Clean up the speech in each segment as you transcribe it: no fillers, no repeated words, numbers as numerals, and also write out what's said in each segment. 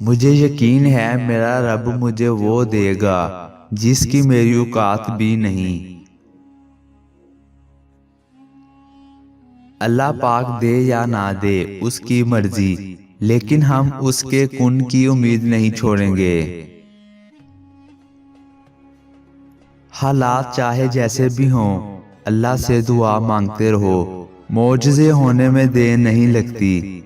مجھے یقین ہے میرا رب مجھے وہ دے گا جس کی میری اوقات بھی نہیں۔ اللہ پاک دے یا نہ دے اس کی مرضی، لیکن ہم اس کے کن کی امید نہیں چھوڑیں گے۔ حالات چاہے جیسے بھی ہوں، اللہ سے دعا مانگتے رہو، معجزے ہونے میں دیر نہیں لگتی۔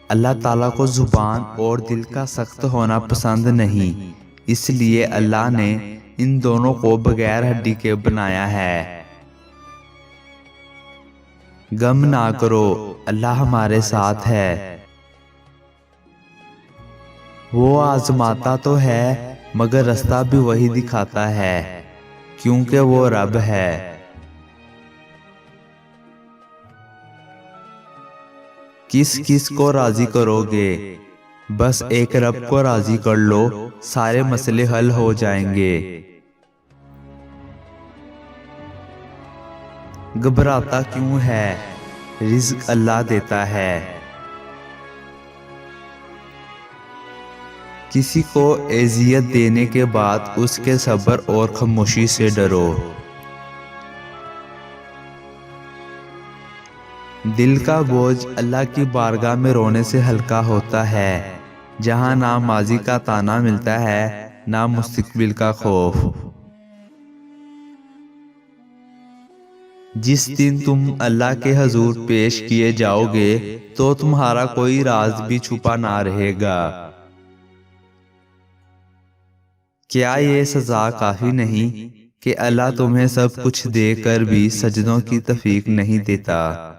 اللہ تعالیٰ کو زبان اور دل کا سخت ہونا پسند نہیں، اس لیے اللہ نے ان دونوں کو بغیر ہڈی کے بنایا ہے۔ غم نہ کرو، اللہ ہمارے ساتھ ہے۔ وہ آزماتا تو ہے مگر رستہ بھی وہی دکھاتا ہے، کیونکہ وہ رب ہے۔ کس کس کو راضی کرو گے؟ بس ایک رب کو راضی کر لو، سارے مسئلے حل ہو جائیں گے۔ گھبراتا کیوں ہے؟ رزق اللہ دیتا ہے۔ کسی کو اذیت دینے کے بعد اس کے صبر اور خاموشی سے ڈرو۔ دل کا بوجھ اللہ کی بارگاہ میں رونے سے ہلکا ہوتا ہے، جہاں نہ ماضی کا تانا ملتا ہے نہ مستقبل کا خوف۔ جس دن تم اللہ کے حضور پیش کیے جاؤ گے تو تمہارا کوئی راز بھی چھپا نہ رہے گا۔ کیا یہ سزا کافی نہیں کہ اللہ تمہیں سب کچھ دے کر بھی سجدوں کی توفیق نہیں دیتا؟